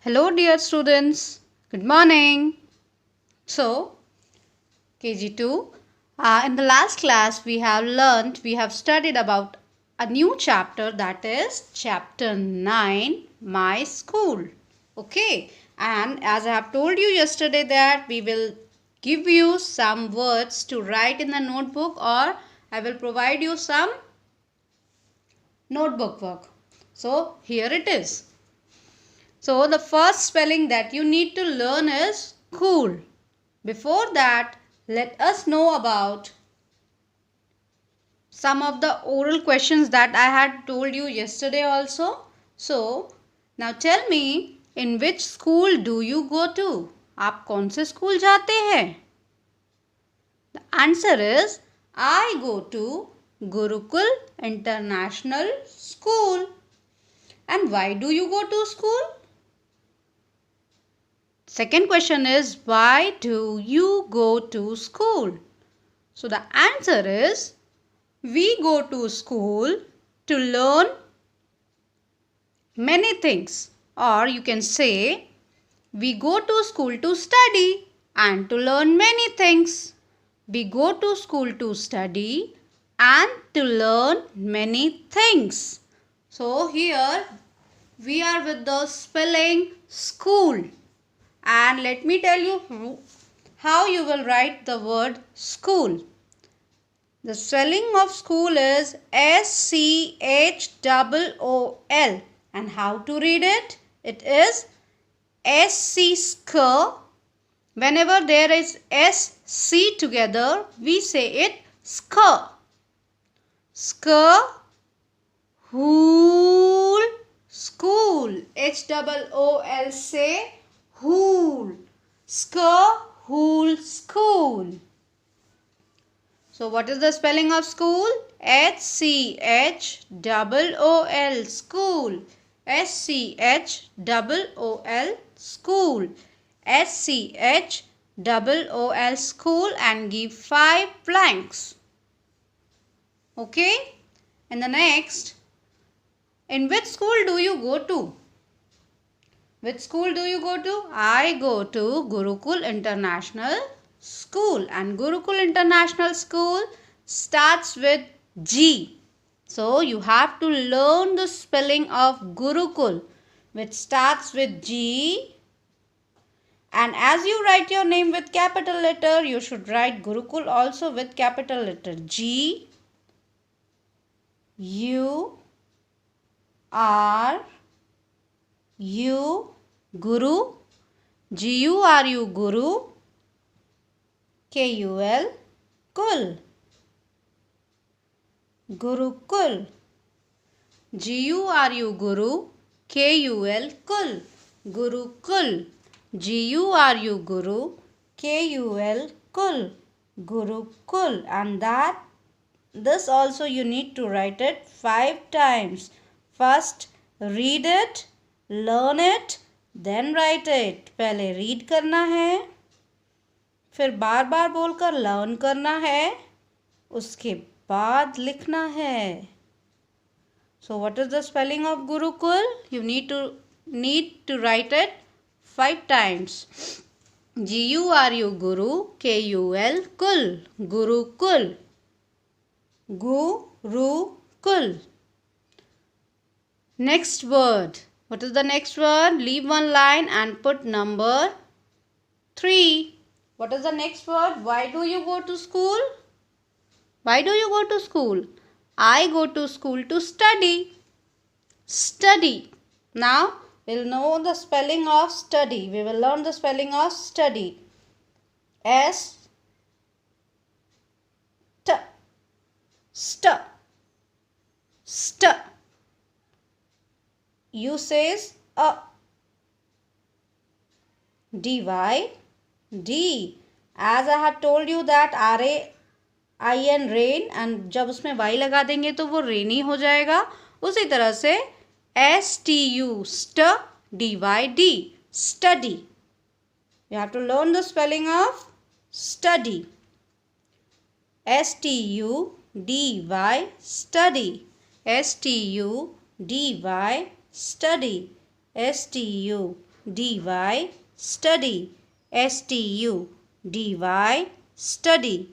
Hello dear students, good morning. So, KG2, in the last class we have studied about a new chapter, that is chapter 9, My School. Okay, and as I have told you yesterday that we will give you some words to write in the notebook, or I will provide you some notebook work. So, here it is. So the first spelling that you need to learn is cool. Before that, let us know about some of the oral questions that I had told you yesterday also. So now tell me, in which school do you go to? आप कौन से school जाते हैं? The answer is I go to Gurukul International School. And why do you go to school? Second question is, why do you go to school? So the answer is, we go to school to learn many things, or you can say we go to school to study and to learn many things. We go to school to study and to learn many things. So here we are with the spelling school. And let me tell you how you will write the word school. The spelling of school is S-C-H-O-O-L. And how to read it? It is S-C school. Whenever there is S-C together, we say it school. School. School. H-O-O-L say Hool. School. School. So what is the spelling of school? H-C-H-O-O-L. School. S-C-H-O-O-L. School. S-C-H-O-O-L. School, and give 5 blanks. Okay? And the next, in which school do you go to? Which school do you go to? I go to Gurukul International School, and Gurukul International School starts with G. So you have to learn the spelling of Gurukul, which starts with G. And as you write your name with capital letter, you should write Gurukul also with capital letter G U R U Guru, G-U-R-U Guru, K-U-L Kul, Gurukul, G-U-R-U Guru, K-U-L Kul, Gurukul, G-U-R-U Guru, K-U-L Kul, Gurukul. And this also you need to write it 5 times. First read it, learn it, then write it. पहले read करना है, फिर बार बार बोलकर learn करना है, उसके बाद लिखना है. So what is the spelling of Gurukul? You need to write it 5 times. G-U-R-U Guru, K-U-L Kul, Gurukul, Gurukul. Next word. What is the next word? Leave one line and put number 3. What is the next word? Why do you go to school? Why do you go to school? I go to school to study. Study. Now we'll know the spelling of study. We will learn the spelling of study. S T St St. U says a. D-Y D. As I had told you that R-A-I-N rain, and जब उसमें Y लगा देंगे तो वो rainy हो जाएगा. उसी तरह से S-T-U st D-Y-D study. You have to learn the spelling of study. S-T-U-D-Y study. S-T-U-D-Y study. S-T-U dy, study. stu, dy, study.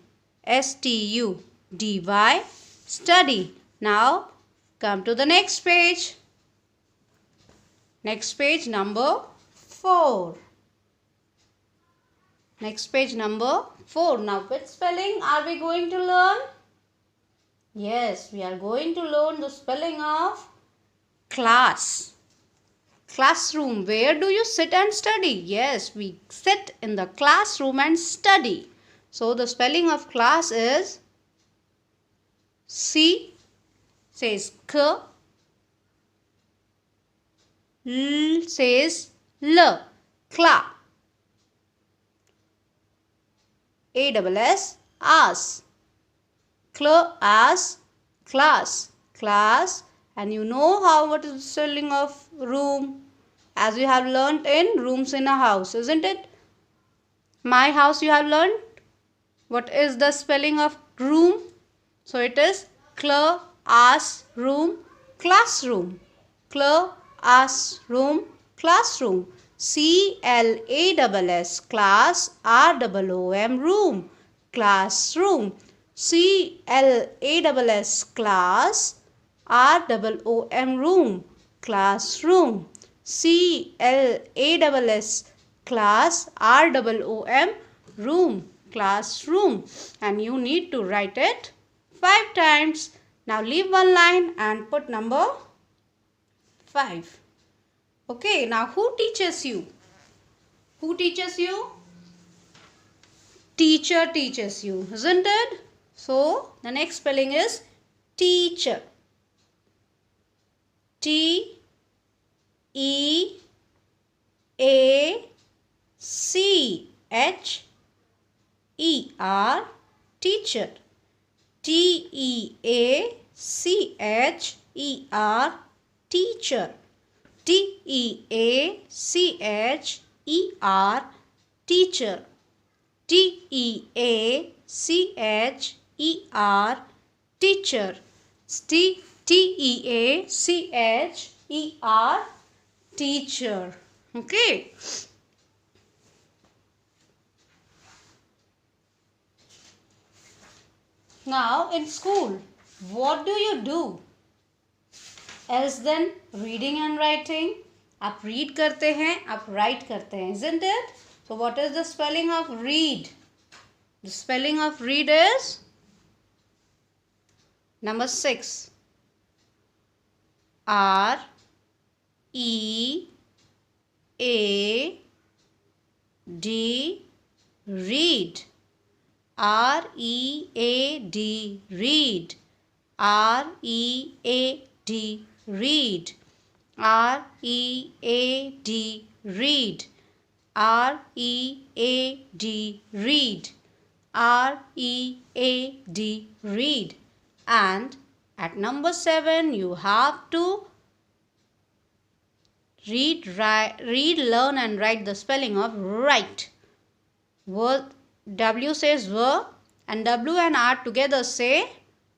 stu, dy, study. Now come to the next page. Next page number 4. Next page number 4. Now which spelling are we going to learn? Yes, we are going to learn the spelling of class. Classroom. Where do you sit and study? Yes, we sit in the classroom and study. So the spelling of class is C says K, L says L, cla. ASS, as. Class, class, class. And you know what is the spelling of room, as you have learnt in rooms in a house, isn't it? My house you have learnt. What is the spelling of room? So it is classroom, classroom. Classroom, classroom. CLASS, class, ROOM, room, classroom. CLASS, class, ROOM, room, classroom. CLASS, class, ROOM, room, classroom. And you need to write it 5 times. Now leave one line and put number 5. Okay, now who teaches you? Who teaches you? Teacher teaches you, isn't it? So the next spelling is teacher. TEACHER, teacher. TEACHER, teacher. TEACHER, teacher. TEACHER, teacher. TEACHER, teacher. Okay. Now in school, what do? Else than reading and writing. आप read करते हैं, आप write करते हैं, isn't it? So what is the spelling of read? The spelling of read is number 6. READ, read. READ, read. READ, read. READ, read. READ, read. READ, read. And at number 7 you have to read, learn and write the spelling of write. W says V and W and R together say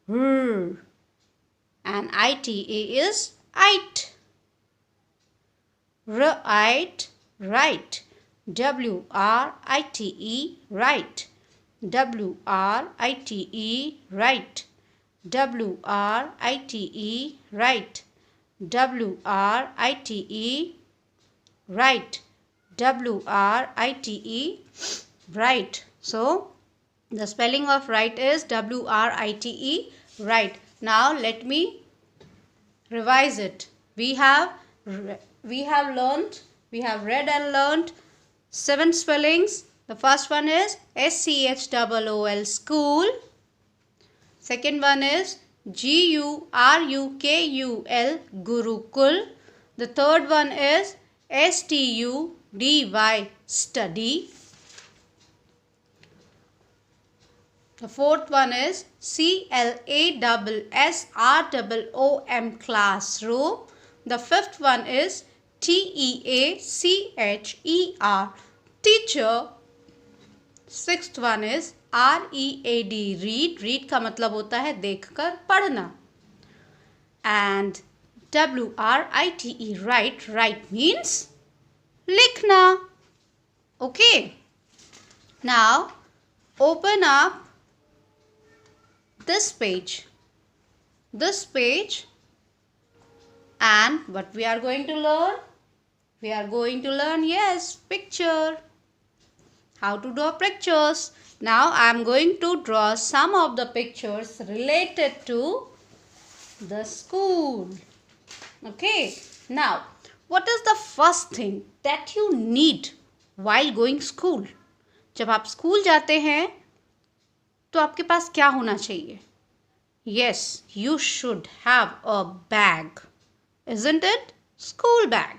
R. And ITE is it. Write, write. WRITE, write. WRITE, write. WRITE, write. WRITE, write. WRITE, write. So the spelling of write is WRITE, write. Now let me revise it. We have read and learned 7 spellings. The first one is SCHOOL, school. Second one is GURUKUL, Gurukul. The third one is STUDY, study. The fourth one is CLASSROOM, classroom. The fifth one is TEACHER, teacher. Sixth one is READ, read. Read का मतलब होता है देखकर पढ़ना. And WRITE, write. Write means लिखना. Okay. Now open up this page. This page, and what we are going to learn? We are going to learn, yes, picture. How to draw pictures. Now I am going to draw some of the pictures related to the school. Okay. Now, what is the first thing that you need while going school? जब आप school जाते हैं तो आपके पास क्या होना चाहिए? Yes, you should have a bag. Isn't it? School bag.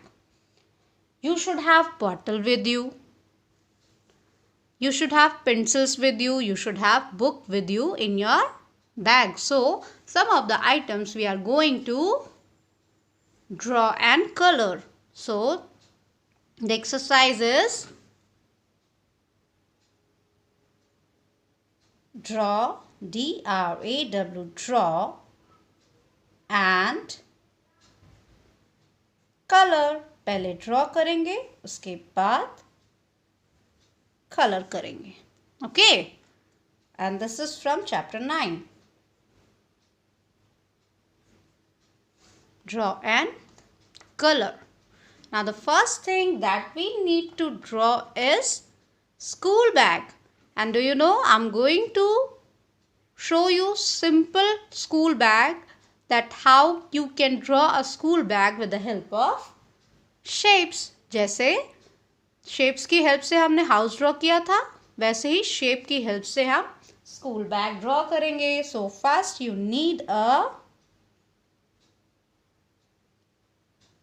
You should have bottle with you. You should have pencils with you. You should have book with you in your bag. So, some of the items we are going to draw and color. So, the exercise is draw, D-R-A-W, draw, and color. पहले draw करेंगे, उसके बाद color करेंगे. Okay? And this is from chapter 9. Draw and color. Now the first thing that we need to draw is school bag. And do you know, I'm going to show you simple school bag, that how you can draw a school bag with the help of shapes. जैसे shapes की help से हमने house draw किया था, वैसे ही shape की help से हम school bag draw करेंगे. So first you need a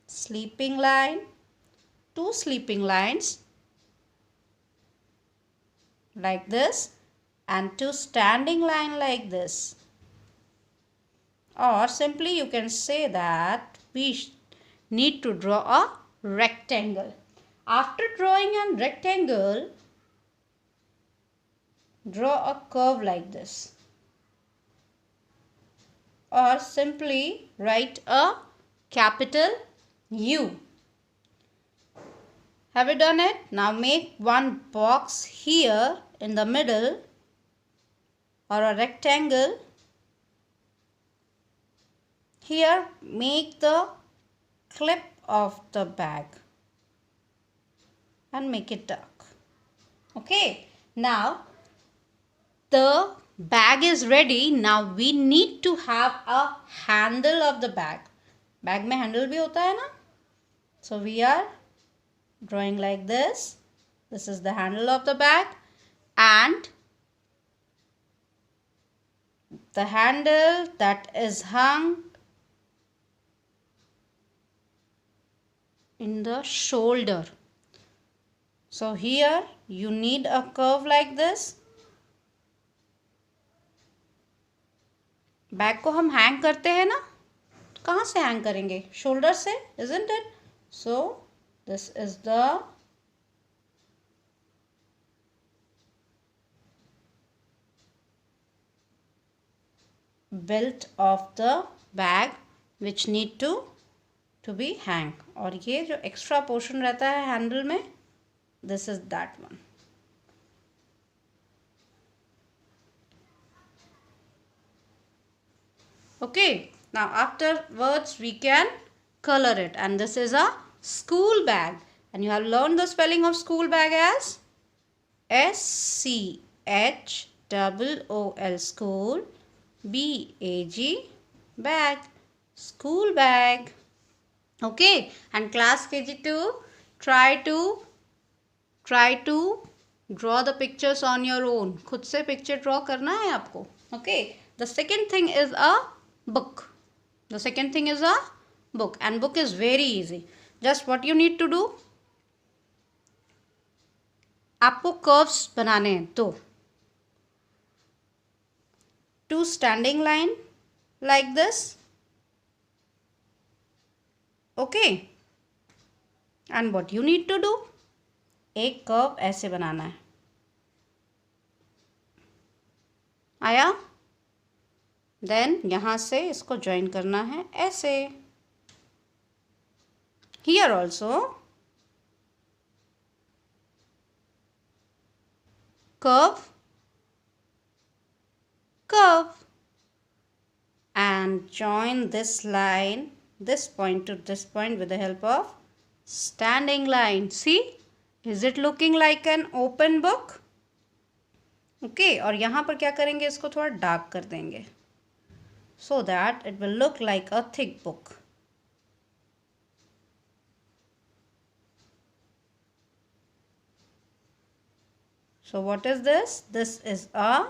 sleeping line, two sleeping lines like this, and two standing line like this. Or simply you can say that we need to draw a rectangle. After drawing a rectangle, draw a curve like this. Or simply write a capital U. Have you done it? Now make one box here in the middle, or a rectangle. Here make the clip of the bag and make it dark. Okay. Now the bag is ready. Now we need to have a handle of the bag. Bag में handle भी होता है ना? So we are drawing like this. This is the handle of the bag, and the handle that is hung in the shoulder. So here you need a curve like this. Bag को हम hang करते हैं ना, तो कहाँ से hang करेंगे? Shoulder से, isn't it? So this is the belt of the bag which need to be hang. और ये जो एक्स्ट्रा पोर्शन रहता है हैंडल में, this is that one. Okay, now afterwards we can color it, and this is a school bag, and you have learned the spelling of school bag as SCHOOL, school, BAG, bag, school bag. Okay, and class KG2, try to draw the pictures on your own. खुद से picture draw करना है आपको. Okay, the second thing is a book. The second thing is a book, and book is very easy. Just what you need to do, आपको curves बनाने हैं. तो two standing line like this. Okay, and what you need to do, एक curve ऐसे बनाना है. आया? Then यहाँ से इसको ज्वाइन करना है ऐसे. Here also curve, curve, and join this line, this point to this point with the help of standing line. See, is it looking like an open book? Okay, और यहाँ पर क्या करेंगे, इसको थोड़ा डार्क कर देंगे so that it will look like a thick book. So what is this? This is a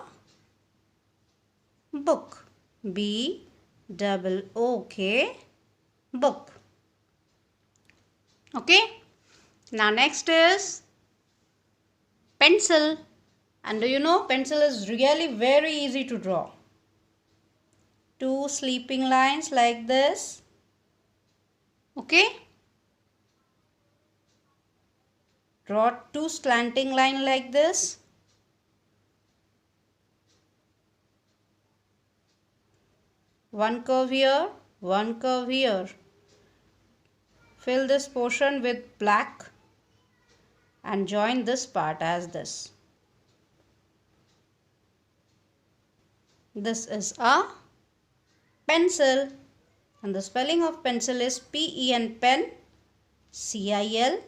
book. B-double-O-K, book. Okay. Now next is pencil. And do you know, pencil is really very easy to draw. Two sleeping lines like this. Okay. Draw two slanting line like this. One curve here, one curve here. Fill this portion with black and join this part as this. This is a pencil, and the spelling of pencil is P-E-N, pen, C-I-L,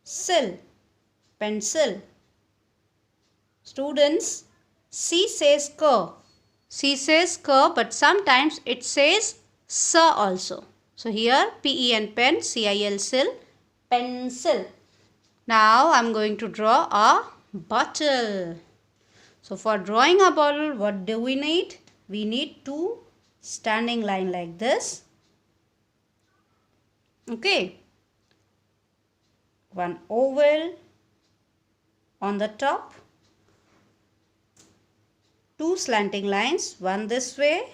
sil, pencil. Students, C says cur. C says cur, but sometimes it says sa also. So here P-E-N, pen, C-I-L, sil, pencil. Now I am going to draw a bottle. So for drawing a bottle, what do we need? We need two standing line like this. Okay. One oval on the top. Two slanting lines, one this way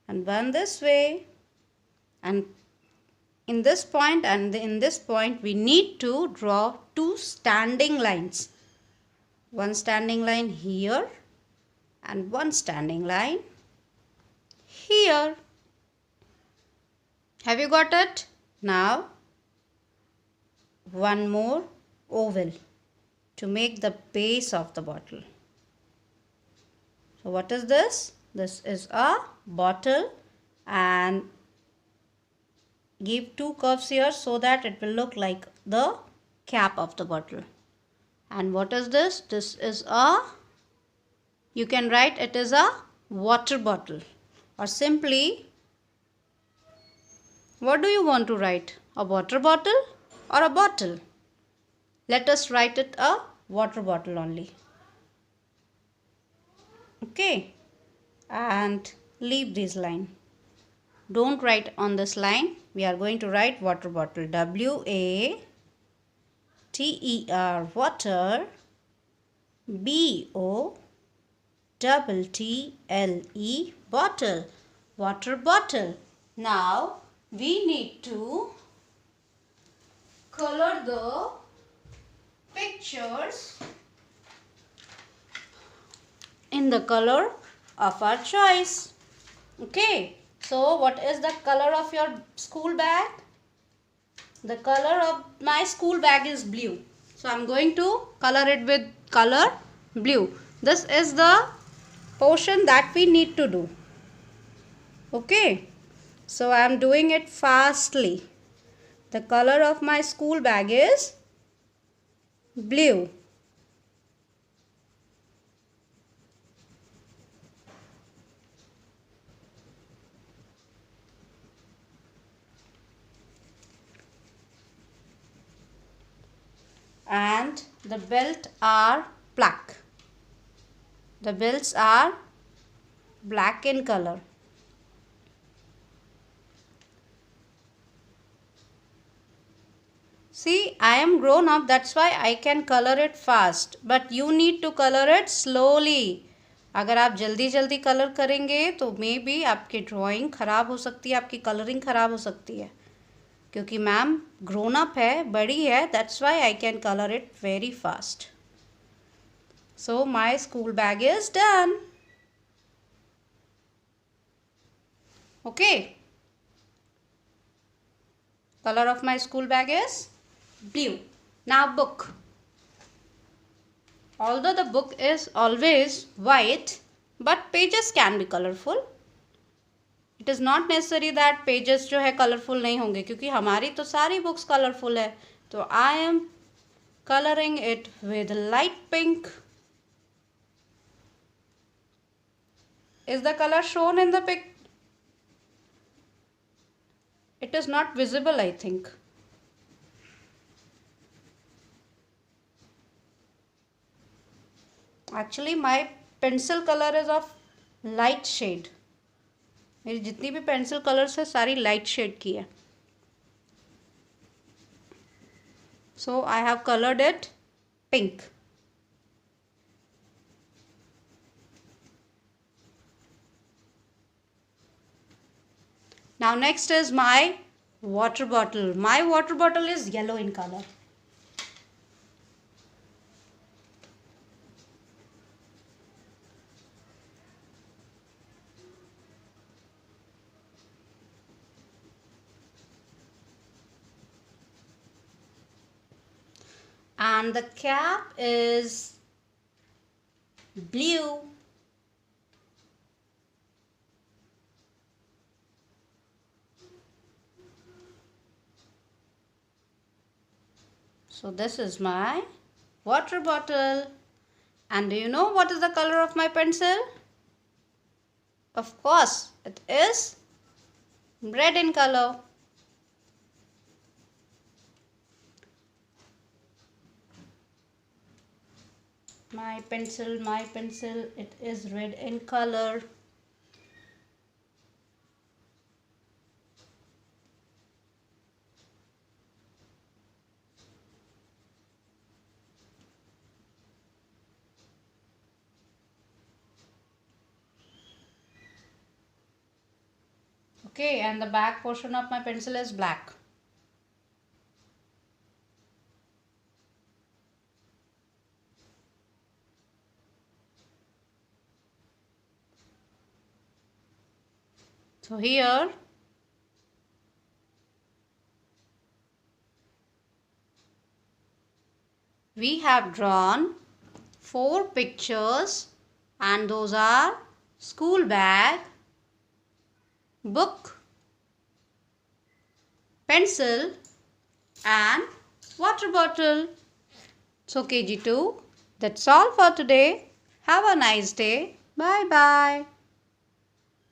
and one this way. And in this point and in this point, we need to draw two standing lines. One standing line here and one standing line here. Have you got it? Now, one more oval to make the base of the bottle. So what is this? This is a bottle, and give two curves here so that it will look like the cap of the bottle. And what is this? This is a, you can write it is a water bottle, or simply, what do you want to write? A water bottle or a bottle? Let us write it a water bottle only. Okay, and leave this line. Don't write on this line. We are going to write water bottle. W-A-T-E-R, water. B-O-T-T-L-E, bottle. Water bottle. Now we need to color the pictures in the color of our choice. Okay. So what is the color of your school bag? The color of my school bag is blue. So I am going to color it with color blue. This is the portion that we need to do. Okay. So I am doing it fastly. The color of my school bag is blue. And the belt are black. The belts are black in color. See, I am grown up, that's why I can color it fast. But you need to color it slowly. अगर आप जल्दी जल्दी colour करेंगे तो may be आपकी drawing ख़राब हो सकती है, आपकी कलरिंग ख़राब हो सकती है, क्योंकि मैम ग्रोन अप है, बड़ी है, that's why I can colour it very fast. So my school bag is done. Okay, color of my school bag is blue. Now book. Although the book is always white, but pages can be colorful. It is not necessary that pages जो है colorful नहीं होंगे, क्योंकि हमारी तो सारी books colorful है. तो I am coloring it with light pink. Is the color shown in the pic? It is not visible, I think. Actually, my pencil color is of light shade. मेरी जितनी भी पेंसिल कलर्स है सारी light shade की है. So I have colored it pink. Now next is my water bottle. My water bottle is yellow in color. And the cap is blue. So this is my water bottle. And do you know what is the color of my pencil? Of course, it is red in color. My pencil, it is red in color. Okay, and the back portion of my pencil is black. So here we have drawn 4 pictures, and those are school bag, book, pencil and water bottle. So KG2, that's all for today. Have a nice day. Bye bye.